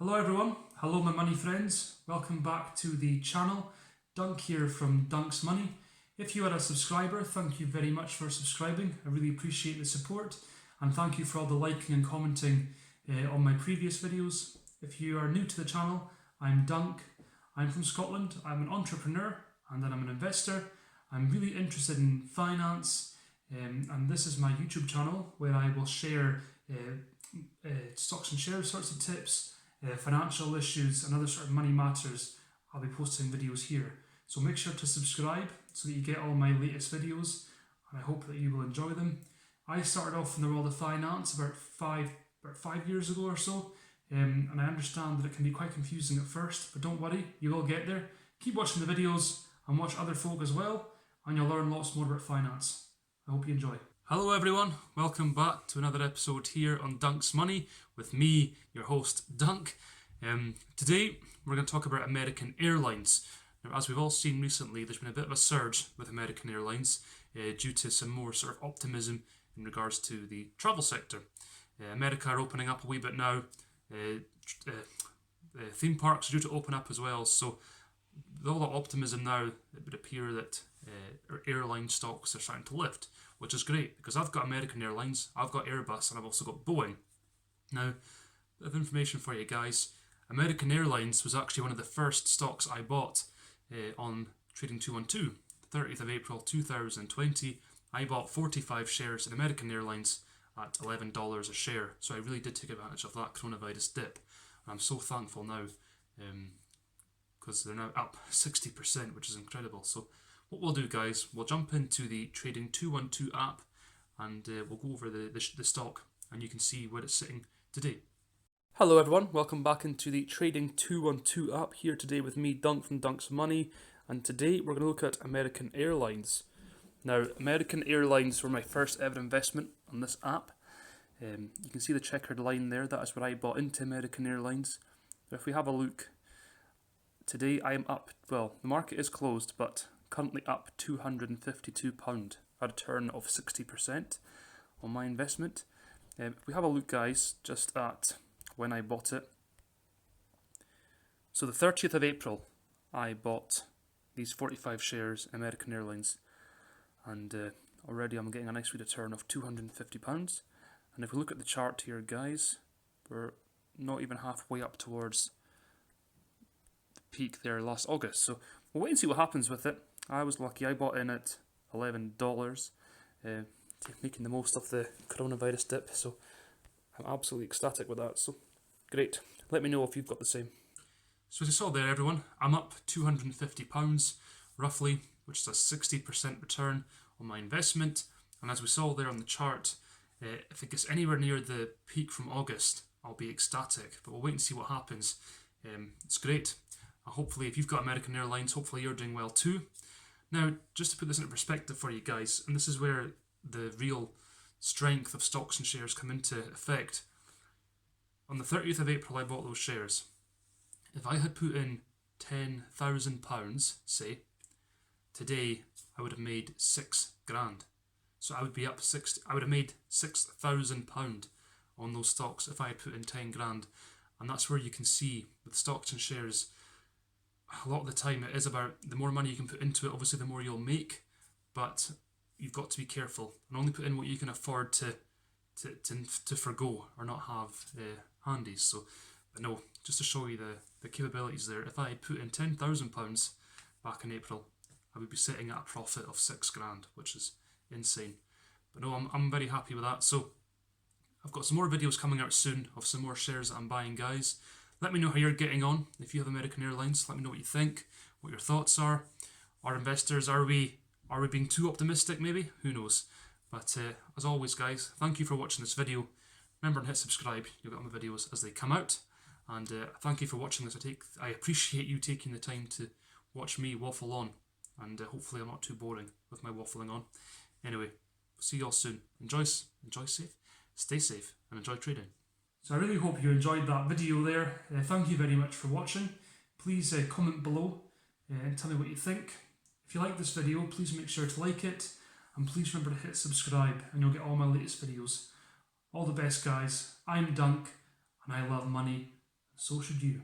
Hello everyone, hello my money friends, welcome back to the channel. Dunk here from Dunk's Money. If you are a subscriber, thank you very much for subscribing. I really appreciate the support, and thank you for all the liking and commenting on my previous videos. If you are new to the channel, I'm Dunk. I'm from Scotland, I'm an entrepreneur and then I'm an investor. I'm really interested in finance, and this is my YouTube channel where I will share stocks and shares sorts of tips, financial issues and other sort of money matters. I'll be posting videos here. So make sure to subscribe so that you get all my latest videos, and I hope that you will enjoy them. I started off in the world of finance about five years ago or so, and I understand that it can be quite confusing at first, but don't worry, you will get there. Keep watching the videos and watch other folk as well, and you'll learn lots more about finance. I hope you enjoy. Hello everyone, welcome back to another episode here on Dunk's Money with me, your host Dunk. Today we're going to talk about American Airlines. Now, as we've all seen recently, there's been a bit of a surge with American Airlines due to some more sort of optimism in regards to the travel sector. America are opening up a wee bit now. Theme parks are due to open up as well, so with all that optimism now, it would appear that airline stocks are starting to lift, which is great because I've got American Airlines, I've got Airbus, and I've also got Boeing. Now, a bit of information for you guys. American Airlines was actually one of the first stocks I bought on Trading 212, 30th of April 2020. I bought 45 shares in American Airlines at $11 a share, so I really did take advantage of that coronavirus dip, and I'm so thankful now because they're now up 60%, which is incredible. So what we'll do, guys, we'll jump into the Trading 212 app and we'll go over the stock, and you can see where it's sitting today. Hello everyone, welcome back into the Trading 212 app here today with me, Dunk from Dunk's Money, and today we're going to look at American Airlines. Now, American Airlines were my first ever investment on this app. You can see the checkered line there, that is where I bought into American Airlines. If we have a look, today I am up, well, the market is closed, but currently up £252, a return of 60% on my investment. If we have a look, guys, just at when I bought it. So the 30th of April, I bought these 45 shares in American Airlines, and already I'm getting a nice return of £250. And if we look at the chart here, guys, we're not even halfway up towards the peak there last August. So we'll wait and see what happens with it. I was lucky, I bought in at $11, making the most of the coronavirus dip, so I'm absolutely ecstatic with that, so great. Let me know if you've got the same. So as you saw there, everyone, I'm up £250 roughly, which is a 60% return on my investment, and as we saw there on the chart, if it gets anywhere near the peak from August, I'll be ecstatic, but we'll wait and see what happens. It's great. Hopefully, if you've got American Airlines, hopefully you're doing well too. Now, just to put this into perspective for you guys, and this is where the real strength of stocks and shares come into effect. On the 30th of April, I bought those shares. If I had put in £10,000, say, today I would have made £6,000. So I would be up I would have made £6,000 on those stocks if I had put in 10 grand. And that's where you can see with stocks and shares, a lot of the time it is about the more money you can put into it, obviously the more you'll make, but you've got to be careful and only put in what you can afford to forgo or not have handy. So, but no, just to show you the capabilities there, if I had put in £10,000 back in April, I would be sitting at a profit of £6,000, which is insane. But no, I'm very happy with that. So I've got some more videos coming out soon of some more shares that I'm buying, guys. Let me know how you're getting on. If you have American Airlines, let me know what you think, what your thoughts are. Our investors, are we being too optimistic maybe? Who knows? But as always, guys, thank you for watching this video. Remember to hit subscribe. You'll get all my videos as they come out. And thank you for watching this. I appreciate you taking the time to watch me waffle on. And hopefully I'm not too boring with my waffling on. Anyway, see you all soon. Enjoy safe, stay safe, and enjoy trading. So I really hope you enjoyed that video there. Thank you very much for watching. Please comment below and tell me what you think. If you like this video, please make sure to like it, and please remember to hit subscribe and you'll get all my latest videos. All the best, guys. I'm Dunk and I love money. So should you.